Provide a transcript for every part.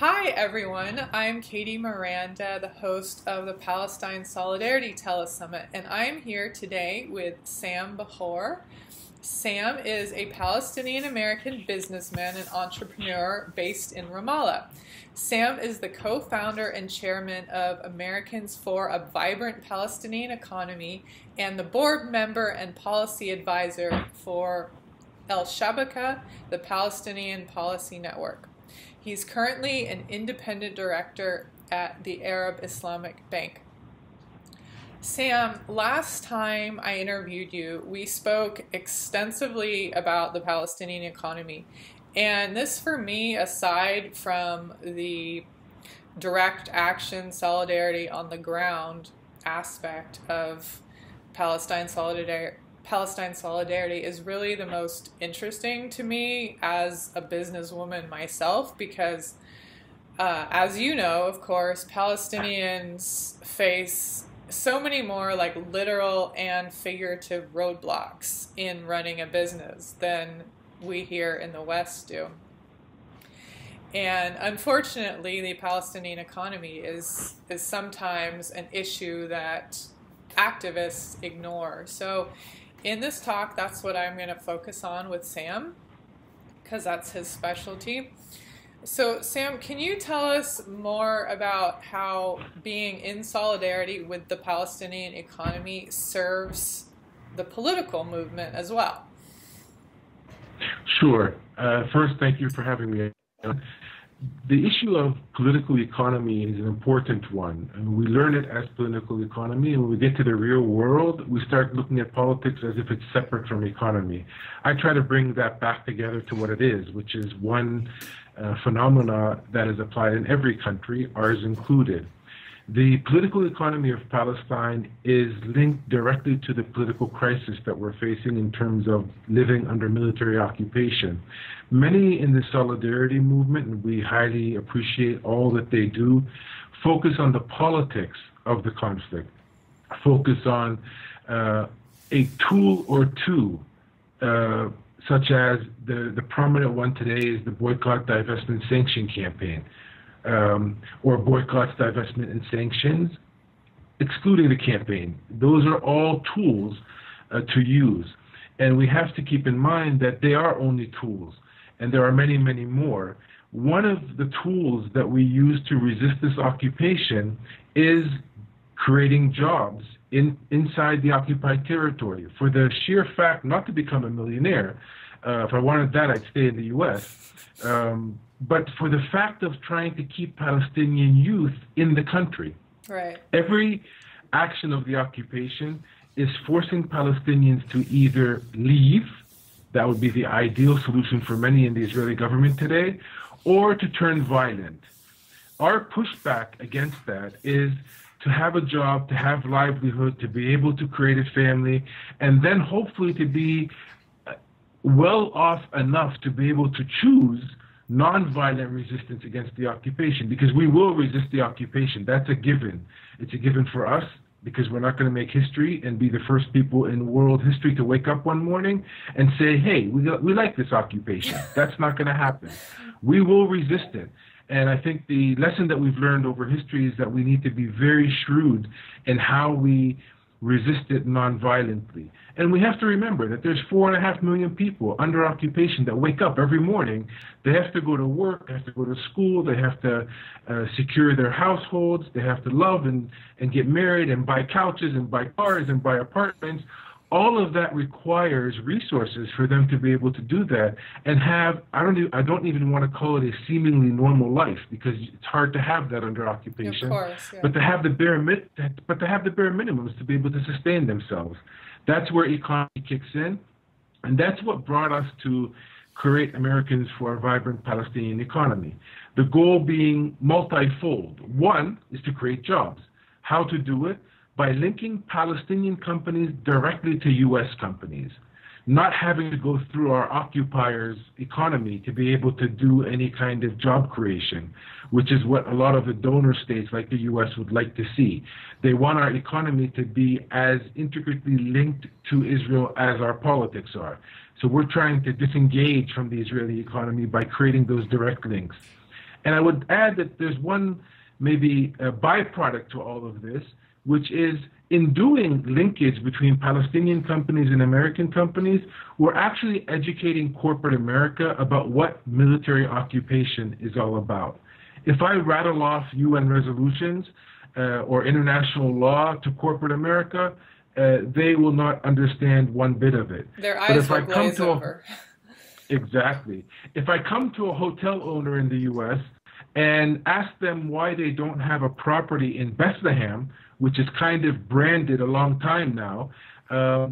Hi everyone, I'm Katie Miranda, the host of the Palestine Solidarity Telesummit, and I'm here today with Sam Bahour. Sam is a Palestinian-American businessman and entrepreneur based in Ramallah. Sam is the co-founder and chairman of Americans for a Vibrant Palestinian Economy and the board member and policy advisor for El Shabaka, the Palestinian Policy Network. He's currently an independent director at the Arab Islamic Bank. Sam, last time I interviewed you, we spoke extensively about the Palestinian economy. And this, for me, aside from the direct action solidarity on the ground aspect of Palestine solidarity is really the most interesting to me as a businesswoman myself because, as you know, of course, Palestinians face so many more like literal and figurative roadblocks in running a business than we here in the West do. And unfortunately, the Palestinian economy is sometimes an issue that activists ignore. So in this talk, that's what I'm going to focus on with Sam, because that's his specialty. So Sam, can you tell us more about how being in solidarity with the Palestinian economy serves the political movement as well? Sure. First, thank you for having me. The issue of political economy is an important one. And we learn it as political economy, and when we get to the real world, we start looking at politics as if it's separate from economy. I try to bring that back together to what it is, which is one phenomena that is applied in every country, ours included. The political economy of Palestine is linked directly to the political crisis that we're facing in terms of living under military occupation. Many in the solidarity movement, and we highly appreciate all that they do, focus on the politics of the conflict, focus on a tool or two, such as the prominent one today is the boycott, divestment, sanction campaign. Or boycotts, divestment, and sanctions, excluding the campaign. Those are all tools to use. And we have to keep in mind that they are only tools, and there are many, many more. One of the tools that we use to resist this occupation is creating jobs inside the occupied territory. For the sheer fact not to become a millionaire, if I wanted that, I'd stay in the U.S., but for the fact of trying to keep Palestinian youth in the country. Right. Every action of the occupation is forcing Palestinians to either leave, that would be the ideal solution for many in the Israeli government today, or to turn violent. Our pushback against that is to have a job, to have livelihood, to be able to create a family, and then hopefully to be well off enough to be able to choose non-violent resistance against the occupation, because we will resist the occupation. That's a given. It's a given for us because we're not going to make history and be the first people in world history to wake up one morning and say, hey, we like this occupation. That's not going to happen. We will resist it. And I think the lesson that we've learned over history is that we need to be very shrewd in how we resist it non-violently. And we have to remember that there's 4.5 million people under occupation that wake up every morning. They have to go to work, they have to go to school, they have to secure their households, they have to love and get married and buy couches and buy cars and buy apartments. All of that requires resources for them to be able to do that and have, I don't even want to call it a seemingly normal life, because it's hard to have that under occupation. Of course, yeah. But to have the bare minimums to be able to sustain themselves. That's where economy kicks in, and that's what brought us to create Americans for a Vibrant Palestinian Economy. The goal being multifold. One is to create jobs. How to do it? By linking Palestinian companies directly to U.S. companies, not having to go through our occupiers' economy to be able to do any kind of job creation, which is what a lot of the donor states like the U.S. would like to see. They want our economy to be as intricately linked to Israel as our politics are. So we're trying to disengage from the Israeli economy by creating those direct links. And I would add that there's one maybe a byproduct to all of this, which is in doing linkage between Palestinian companies and American companies, we're actually educating corporate America about what military occupation is all about. If I rattle off UN resolutions or international law to corporate America, they will not understand one bit of it. Their eyes will glaze over. Exactly. If I come to a hotel owner in the U.S. and ask them why they don't have a property in Bethlehem, which is kind of branded a long time now,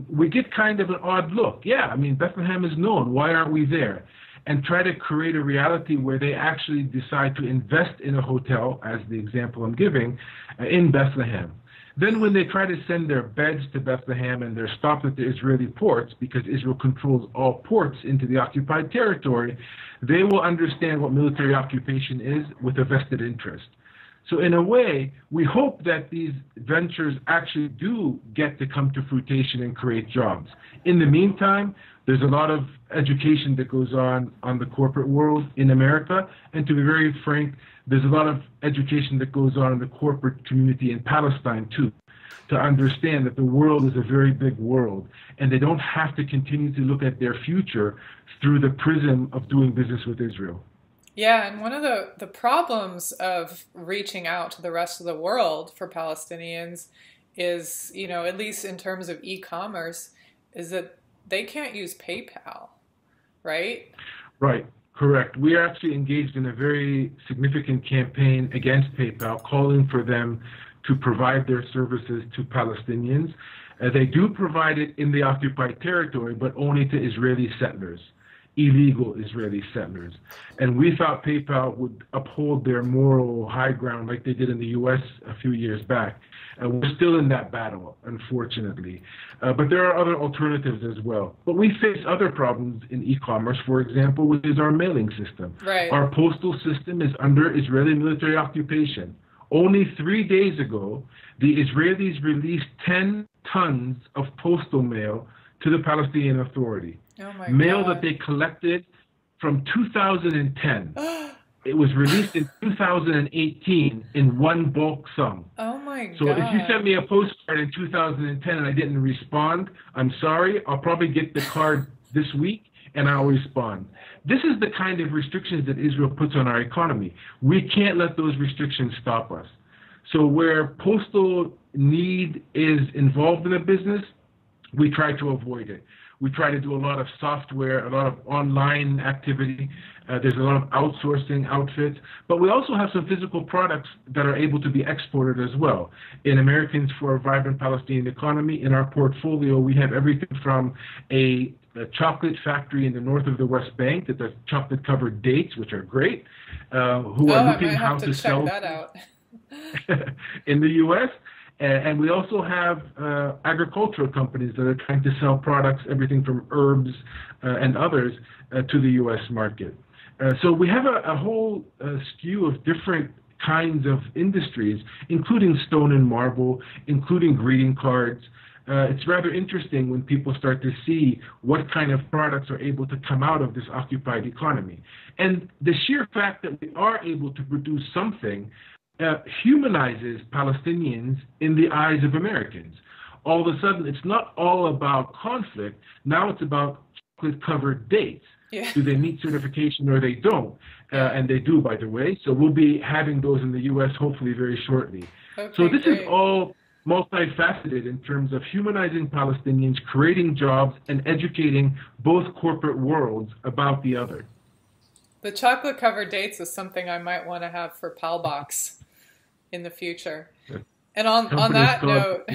we get kind of an odd look. Yeah, I mean, Bethlehem is known. Why aren't we there? And try to create a reality where they actually decide to invest in a hotel, as the example I'm giving, in Bethlehem. Then when they try to send their beds to Bethlehem and they're stopped at the Israeli ports, because Israel controls all ports into the occupied territory, they will understand what military occupation is with a vested interest. So in a way, we hope that these ventures actually do get to come to fruition and create jobs. In the meantime, there's a lot of education that goes on the corporate world in America, and to be very frank, there's a lot of education that goes on in the corporate community in Palestine too, to understand that the world is a very big world, and they don't have to continue to look at their future through the prism of doing business with Israel. Yeah, and one of the problems of reaching out to the rest of the world for Palestinians is, you know, at least in terms of e-commerce, is that they can't use PayPal, right? Right, correct. We are actually engaged in a very significant campaign against PayPal, calling for them to provide their services to Palestinians. They do provide it in the occupied territory, but only to Israeli settlers. Illegal Israeli settlers. And we thought PayPal would uphold their moral high ground like they did in the U.S. a few years back. We're still in that battle, unfortunately. But there are other alternatives as well. But we face other problems in e-commerce, for example, which is our mailing system. Right. Our postal system is under Israeli military occupation. Only 3 days ago, the Israelis released 10 tons of postal mail to the Palestinian Authority. Oh my mail God. that they collected from 2010. It was released in 2018 in one bulk sum. Oh my God. So if you sent me a postcard in 2010 and I didn't respond, I'm sorry. I'll probably get the card this week and I'll respond. This is the kind of restrictions that Israel puts on our economy. We can't let those restrictions stop us. So where postal need is involved in a business, we try to avoid it. We try to do a lot of software, a lot of online activity. There's a lot of outsourcing outfits. But we also have some physical products that are able to be exported as well. In Americans for a Vibrant Palestinian Economy, in our portfolio, we have everything from a chocolate factory in the north of the West Bank that does chocolate-covered dates, which are great, who are looking how to sell that out. in the U.S., and we also have agricultural companies that are trying to sell products, everything from herbs and others, to the U.S. market. So we have a whole skew of different kinds of industries, including stone and marble, including greeting cards. It's rather interesting when people start to see what kind of products are able to come out of this occupied economy. And the sheer fact that we are able to produce something humanizes Palestinians in the eyes of Americans. All of a sudden, it's not all about conflict. Now it's about chocolate-covered dates. Yeah. Do they meet certification or they don't? And they do, by the way. So we'll be having those in the U.S. hopefully very shortly. Okay, so this great. is all multifaceted in terms of humanizing Palestinians, creating jobs, and educating both corporate worlds about the other. The chocolate-covered dates is something I might want to have for Palbox in the future. And on that note,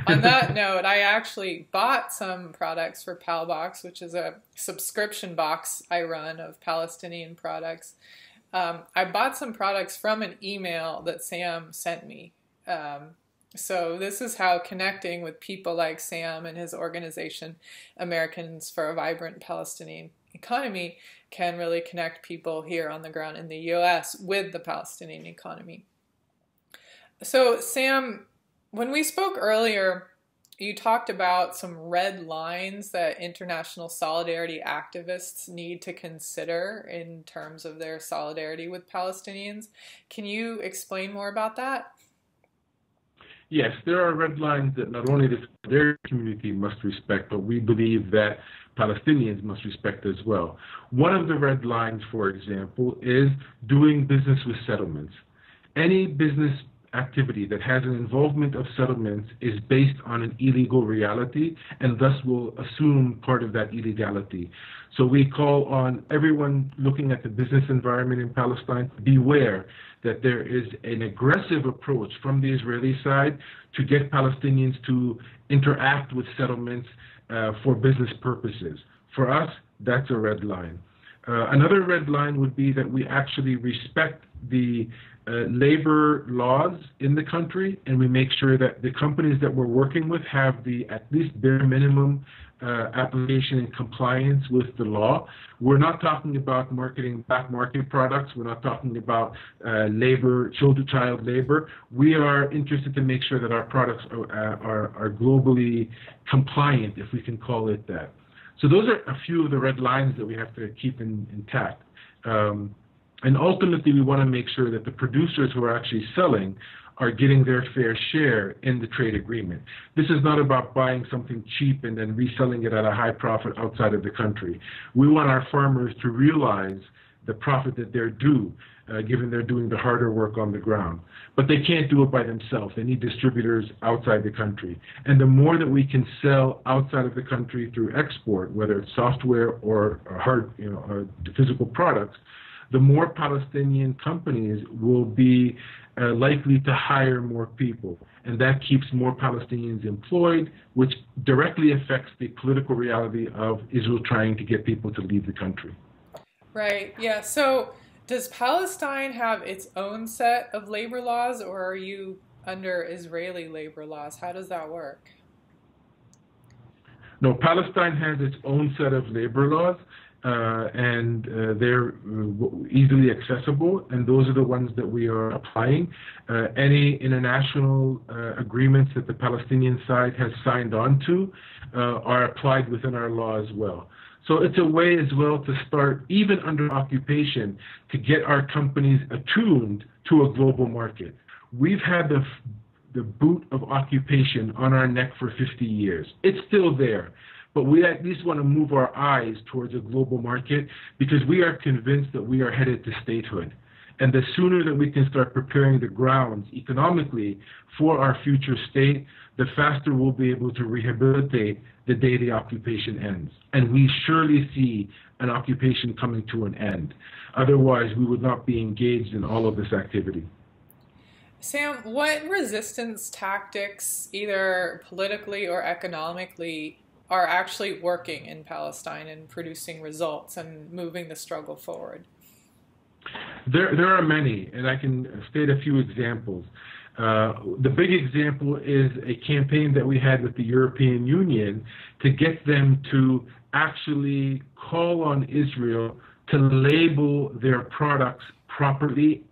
on that note, I actually bought some products for Palbox, which is a subscription box I run of Palestinian products. I bought some products from an email that Sam sent me. So this is how connecting with people like Sam and his organization, Americans for a Vibrant Palestinian Economy, can really connect people here on the ground in the U.S. with the Palestinian economy. So Sam, when we spoke earlier, You talked about some red lines that international solidarity activists need to consider in terms of their solidarity with Palestinians. Can you explain more about that? Yes, there are red lines that not only the solidarity community must respect, but we believe that Palestinians must respect as well. One of the red lines, for example, is doing business with settlements. Any business activity that has an involvement of settlements is based on an illegal reality and thus will assume part of that illegality. So we call on everyone looking at the business environment in Palestine to beware that there is an aggressive approach from the Israeli side to get Palestinians to interact with settlements for business purposes. For us, that's a red line. Another red line would be that we actually respect the labor laws in the country, and we make sure that the companies that we're working with have the at least bare minimum application and compliance with the law. We're not talking about marketing back market products. We're not talking about labor, child labor. We are interested to make sure that our products are globally compliant, if we can call it that. So those are a few of the red lines that we have to keep intact. And ultimately, we want to make sure that the producers who are actually selling are getting their fair share in the trade agreement. This is not about buying something cheap and then reselling it at a high profit outside of the country. We want our farmers to realize the profit that they're due, given they're doing the harder work on the ground. But they can't do it by themselves. They need distributors outside the country. And the more that we can sell outside of the country through export, whether it's software or hard, or physical products, the more Palestinian companies will be likely to hire more people. And that keeps more Palestinians employed, which directly affects the political reality of Israel trying to get people to leave the country. Right, yeah. So does Palestine have its own set of labor laws, or are you under Israeli labor laws? How does that work? No, Palestine has its own set of labor laws. And they're easily accessible, and those are the ones that we are applying. Any international agreements that the Palestinian side has signed on to are applied within our law as well. So it's a way as well to start, even under occupation, to get our companies attuned to a global market. We've had the boot of occupation on our neck for 50 years. It's still there. But we at least want to move our eyes towards a global market because we are convinced that we are headed to statehood. And the sooner that we can start preparing the grounds economically for our future state, the faster we'll be able to rehabilitate the day the occupation ends. And we surely see an occupation coming to an end. Otherwise, we would not be engaged in all of this activity. Sam, what resistance tactics, either politically or economically, are actually working in Palestine and producing results and moving the struggle forward? There are many, and I can state a few examples. The big example is a campaign that we had with the European Union to get them to actually call on Israel to label their products properly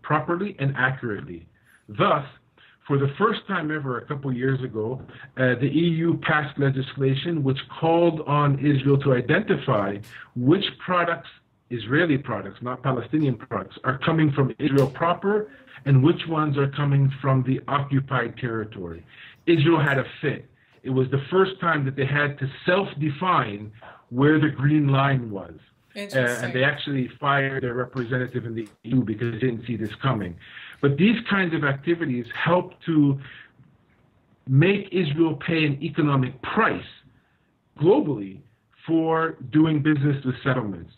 and accurately. Thus, for the first time ever, a couple years ago, the EU passed legislation which called on Israel to identify which products, Israeli products, not Palestinian products, are coming from Israel proper and which ones are coming from the occupied territory. Israel had a fit. It was the first time that they had to self-define where the green line was. And they actually fired their representative in the EU because they didn't see this coming. But these kinds of activities help to make Israel pay an economic price globally for doing business with settlements.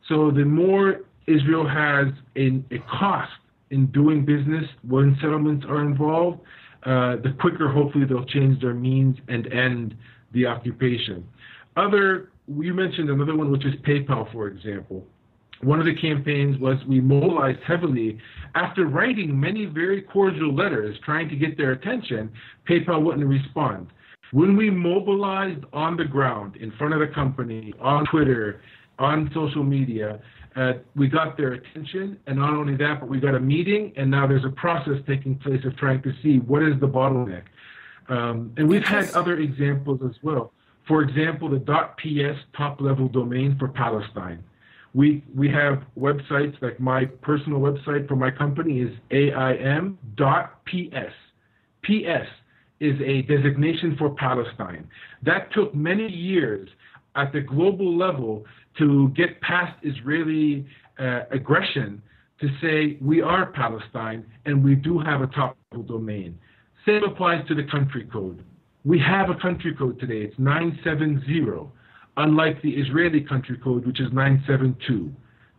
So the more Israel has a cost in doing business when settlements are involved, the quicker hopefully they'll change their means and end the occupation. You mentioned another one, which is PayPal, for example. One of the campaigns was we mobilized heavily. After writing many very cordial letters trying to get their attention, PayPal wouldn't respond. When we mobilized on the ground, in front of the company, on Twitter, on social media, we got their attention. And not only that, but we got a meeting, and now there's a process taking place of trying to see what is the bottleneck. And we've had other examples as well. For example, the .ps top-level domain for Palestine. We have websites, like my personal website for my company is aim.ps. PS is a designation for Palestine. That took many years at the global level to get past Israeli aggression to say we are Palestine and we do have a top-level domain. Same applies to the country code. We have a country code today. It's 970, unlike the Israeli country code, which is 972.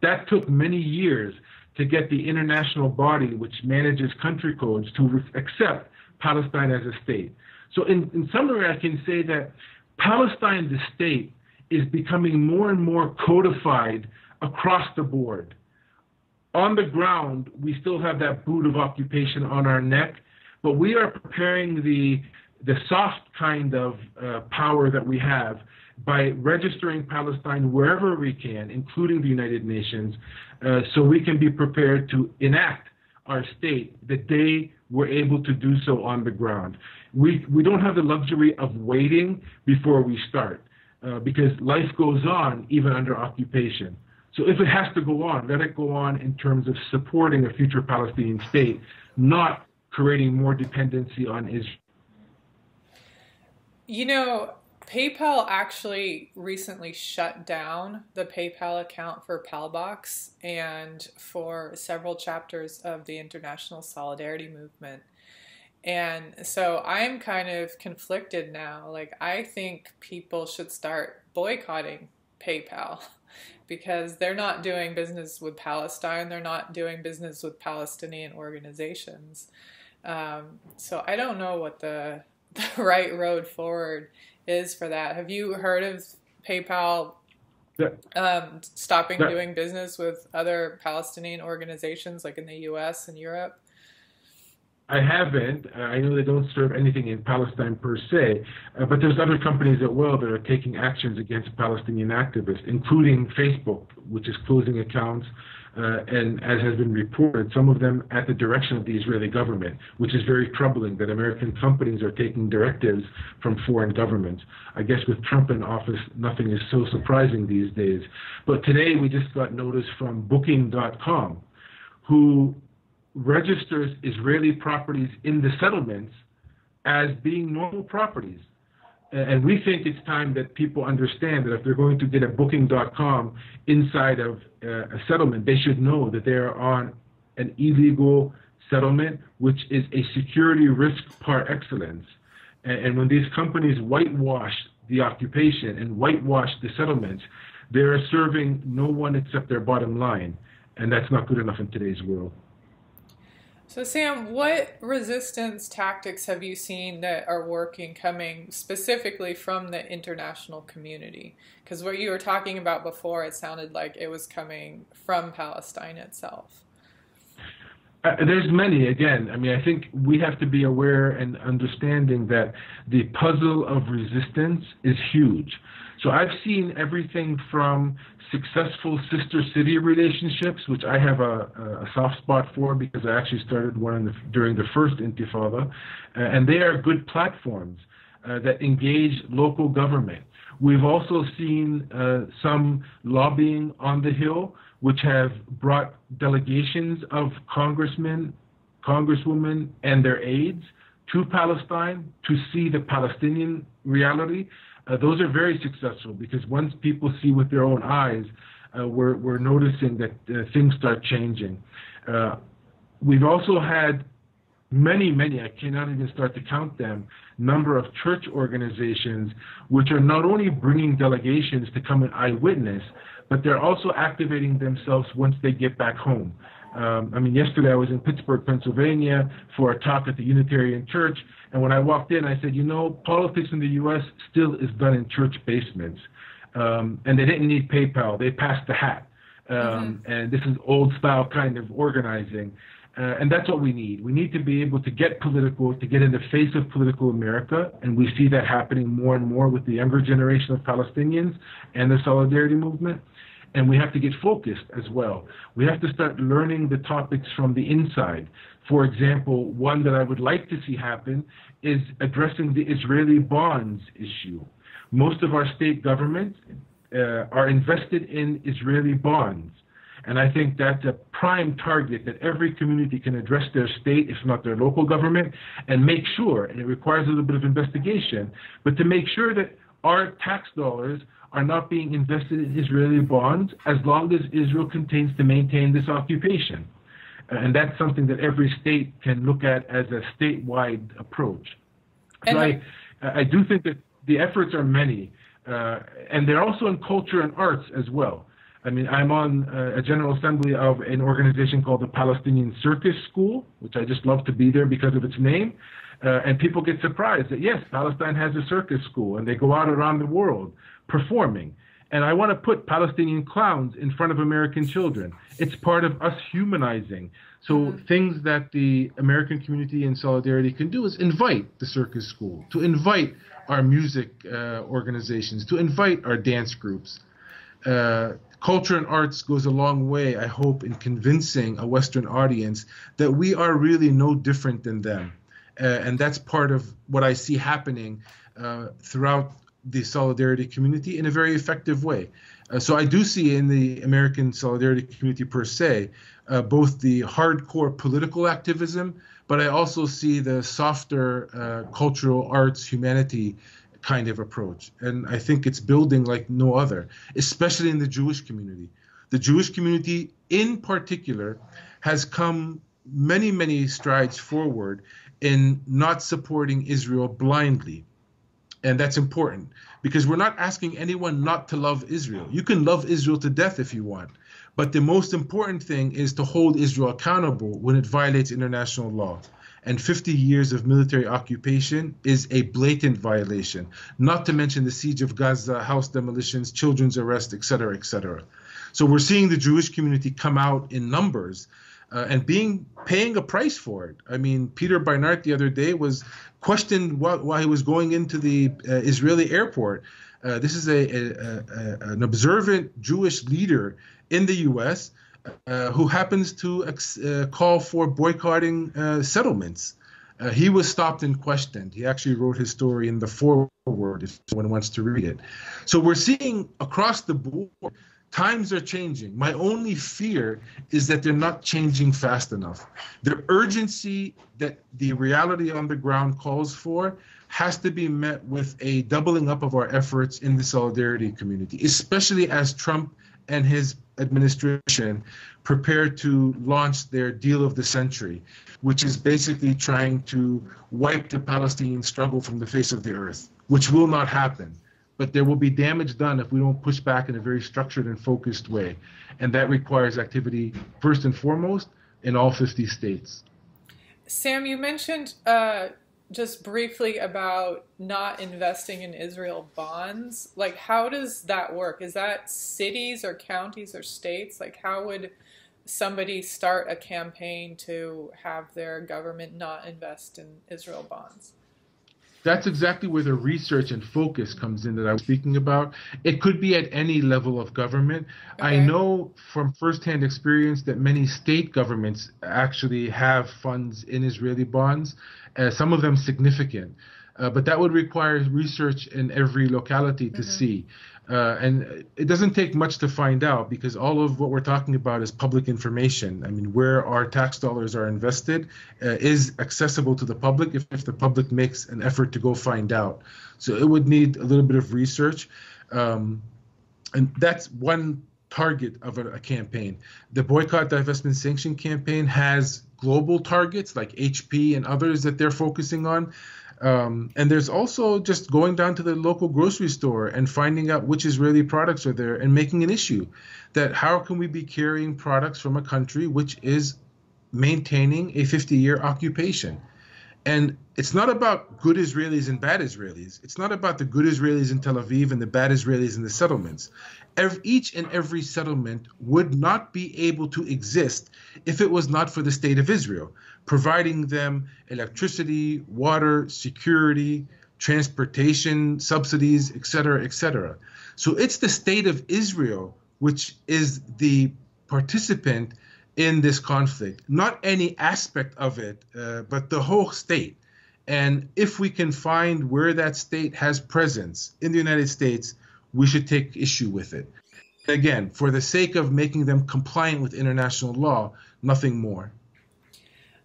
That took many years to get the international body which manages country codes to accept Palestine as a state. So in summary, I can say that Palestine, the state, is becoming more and more codified across the board. On the ground, we still have that boot of occupation on our neck, but we are preparing the soft kind of power that we have by registering Palestine wherever we can, including the United Nations, so we can be prepared to enact our state the day we're able to do so on the ground. We don't have the luxury of waiting before we start, because life goes on even under occupation. So if it has to go on, let it go on in terms of supporting a future Palestinian state, not creating more dependency on Israel. You know, PayPal actually recently shut down the PayPal account for Palbox and for several chapters of the International Solidarity Movement. And so I'm kind of conflicted now. Like, I think people should start boycotting PayPal because they're not doing business with Palestine. They're not doing business with Palestinian organizations. So I don't know what the right road forward is for that. Have you heard of PayPal stopping doing business with other Palestinian organizations like in the US and Europe? I haven't. I know they don't serve anything in Palestine per se, but there's other companies as well that are taking actions against Palestinian activists, including Facebook, which is closing accounts, and as has been reported, some of them at the direction of the Israeli government, which is very troubling that American companies are taking directives from foreign governments. I guess with Trump in office, nothing is so surprising these days. But today we just got notice from Booking.com, who registers Israeli properties in the settlements as being normal properties. And we think it's time that people understand that if they're going to get a Booking.com inside of a settlement, they should know that they are on an illegal settlement, which is a security risk par excellence. And when these companies whitewash the occupation and whitewash the settlements, they are serving no one except their bottom line. And that's not good enough in today's world. So Sam, what resistance tactics have you seen that are working coming specifically from the international community? Because what you were talking about before, it sounded like it was coming from Palestine itself. There's many, again. I mean, I think we have to be aware and understanding that the puzzle of resistance is huge. So I've seen everything from successful sister city relationships, which I have a soft spot for because I actually started one during the first Intifada, and they are good platforms that engage local government. We've also seen some lobbying on the Hill, which have brought delegations of congressmen, congresswomen, and their aides to Palestine to see the Palestinian reality. Those are very successful because once people see with their own eyes, we're noticing that things start changing. We've also had many, I cannot even start to count them, number of church organizations which are not only bringing delegations to come and eyewitness, but they're also activating themselves once they get back home. I mean, yesterday I was in Pittsburgh, Pennsylvania for a talk at the Unitarian Church, and when I walked in, I said, you know, politics in the U.S. still is done in church basements, and they didn't need PayPal. They passed the hat, and this is old-style kind of organizing, and that's what we need. We need to be able to get political, to get in the face of political America, and we see that happening more and more with the younger generation of Palestinians and the Solidarity Movement. And we have to get focused as well. We have to start learning the topics from the inside. For example, one that I would like to see happen is addressing the Israeli bonds issue. Most of our state governments are invested in Israeli bonds. And I think that's a prime target that every community can address their state, if not their local government, and make sure, and it requires a little bit of investigation, but to make sure that our tax dollars are not being invested in Israeli bonds as long as Israel continues to maintain this occupation. And that's something that every state can look at as a statewide approach. So I do think that the efforts are many, and they're also in culture and arts as well. I mean, I'm on a general assembly of an organization called the Palestinian Circus School, which I just love to be there because of its name. And people get surprised that, yes, Palestine has a circus school, and they go out around the world performing. And I want to put Palestinian clowns in front of American children. It's part of us humanizing. So things that the American community in solidarity can do is invite the circus school, to invite our music organizations, to invite our dance groups. Culture and arts goes a long way, I hope, in convincing a Western audience that we are really no different than them. And that's part of what I see happening throughout the solidarity community in a very effective way. So I do see in the American solidarity community per se, both the hardcore political activism, but I also see the softer cultural arts, humanity kind of approach. And I think it's building like no other, especially in the Jewish community. The Jewish community in particular has come many, many strides forward in not supporting Israel blindly. And that's important because we're not asking anyone not to love Israel. You can love Israel to death if you want. But the most important thing is to hold Israel accountable when it violates international law. And 50 years of military occupation is a blatant violation, not to mention the siege of Gaza, house demolitions, children's arrest, et cetera, et cetera. So we're seeing the Jewish community come out in numbers and paying a price for it. I mean, Peter Beinart the other day was questioned while he was going into the Israeli airport. This is an observant Jewish leader in the U.S. Who happens to call for boycotting settlements. He was stopped and questioned. He actually wrote his story in the foreword if someone wants to read it. So we're seeing across the board, times are changing. My only fear is that they're not changing fast enough. The urgency that the reality on the ground calls for has to be met with a doubling up of our efforts in the solidarity community, especially as Trump and his administration prepare to launch their deal of the century, which is basically trying to wipe the Palestinian struggle from the face of the earth, which will not happen. But there will be damage done if we don't push back in a very structured and focused way. And that requires activity, first and foremost, in all 50 states. Sam, you mentioned just briefly about not investing in Israel bonds. Like, how does that work? Is that cities or counties or states? Like, how would somebody start a campaign to have their government not invest in Israel bonds? That's exactly where the research and focus comes in that I was speaking about. It could be at any level of government. Okay. I know from firsthand experience that many state governments actually have funds in Israeli bonds, some of them significant. But that would require research in every locality to see. And it doesn't take much to find out because all of what we're talking about is public information. I mean, where our tax dollars are invested is accessible to the public if the public makes an effort to go find out. So it would need a little bit of research. And that's one target of a campaign. The Boycott, Divestment, Sanction campaign has global targets like HP and others that they're focusing on. And there's also just going down to the local grocery store and finding out which Israeli products are there and making an issue that how can we be carrying products from a country which is maintaining a 50-year occupation. And it's not about good Israelis and bad Israelis. It's not about the good Israelis in Tel Aviv and the bad Israelis in the settlements. Each and every settlement would not be able to exist if it was not for the state of Israel, providing them electricity, water, security, transportation, subsidies, et cetera, et cetera. So it's the state of Israel which is the participant in this conflict. Not any aspect of it, but the whole state. And if we can find where that state has presence in the United States, we should take issue with it. Again, for the sake of making them compliant with international law, nothing more.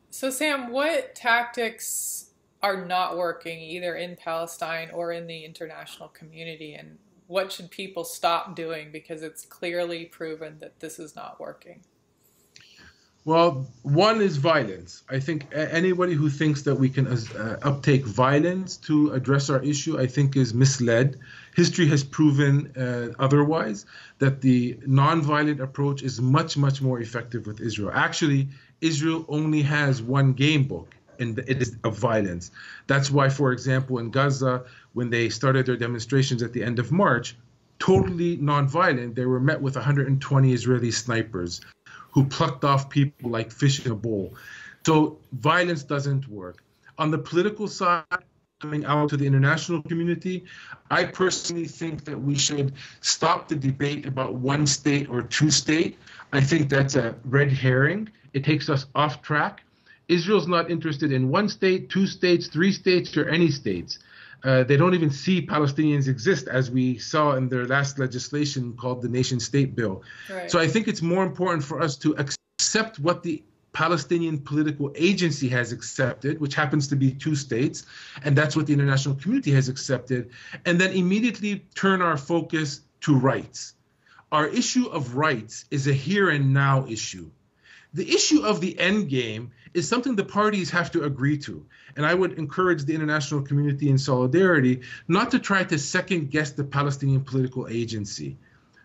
So, Sam, what tactics are not working either in Palestine or in the international community, and what should people stop doing because it's clearly proven that this is not working? Well, one is violence. I think anybody who thinks that we can uptake violence to address our issue, I think is misled. History has proven otherwise, that the nonviolent approach is much, much more effective with Israel. Actually, Israel only has one game book, and it is of violence. That's why, for example, in Gaza, when they started their demonstrations at the end of March, totally nonviolent, they were met with 120 Israeli snipers who plucked off people like fish in a bowl. So violence doesn't work. On the political side, coming out to the international community, I personally think that we should stop the debate about one state or two state. I think that's a red herring. It takes us off track. Israel's not interested in one state, two states, three states, or any states. They don't even see Palestinians exist, as we saw in their last legislation called the Nation-State Bill. Right. So I think it's more important for us to accept what the Palestinian political agency has accepted, which happens to be two states, and that's what the international community has accepted, and then immediately turn our focus to rights. Our issue of rights is a here and now issue. The issue of the end game is something the parties have to agree to. And I would encourage the international community in solidarity not to try to second guess the Palestinian political agency.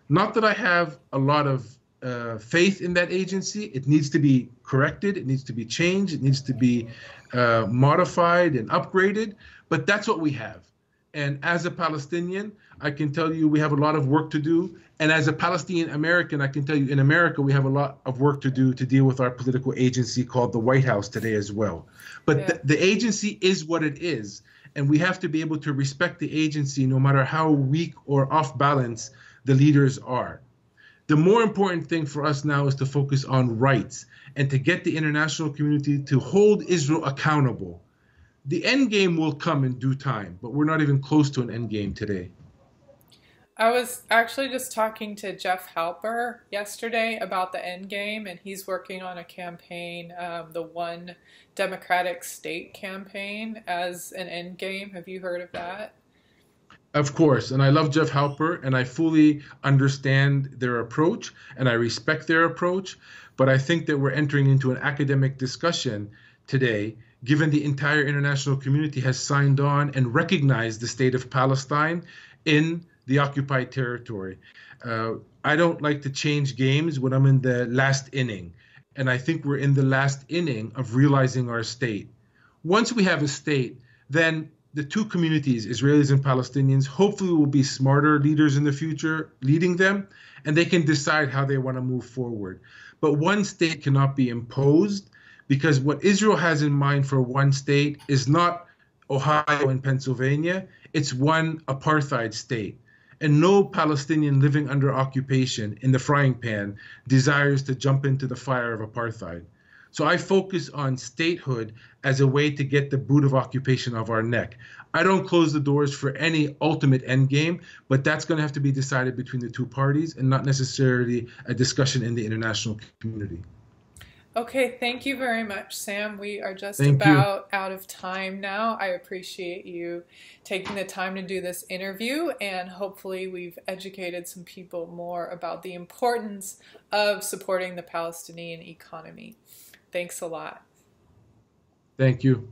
Not that I have a lot of faith in that agency. It needs to be corrected. It needs to be changed. It needs to be modified and upgraded. But that's what we have. And as a Palestinian, I can tell you we have a lot of work to do. And as a Palestinian American, I can tell you in America, we have a lot of work to do to deal with our political agency called the White House today as well. But Yeah. the agency is what it is. And we have to be able to respect the agency no matter how weak or off balance the leaders are. The more important thing for us now is to focus on rights and to get the international community to hold Israel accountable. The end game will come in due time, but we're not even close to an end game today. I was actually just talking to Jeff Halper yesterday about the end game, and he's working on a campaign, the One Democratic State campaign, as an end game. Have you heard of that? Of course, and I love Jeff Halper, and I fully understand their approach, and I respect their approach, but I think that we're entering into an academic discussion today, given the entire international community has signed on and recognized the state of Palestine in the occupied territory. I don't like to change games when I'm in the last inning, and I think we're in the last inning of realizing our state. Once we have a state, then the two communities, Israelis and Palestinians, hopefully will be smarter leaders in the future, leading them, and they can decide how they want to move forward. But one state cannot be imposed, because what Israel has in mind for one state is not Ohio and Pennsylvania, it's one apartheid state. And no Palestinian living under occupation in the frying pan desires to jump into the fire of apartheid. So I focus on statehood as a way to get the boot of occupation off our neck. I don't close the doors for any ultimate end game, but that's going to have to be decided between the two parties and not necessarily a discussion in the international community. Okay, thank you very much, Sam. We are just Thank about out of time now. I appreciate you taking the time to do this interview, and hopefully we've educated some people more about the importance of supporting the Palestinian economy. Thanks a lot. Thank you.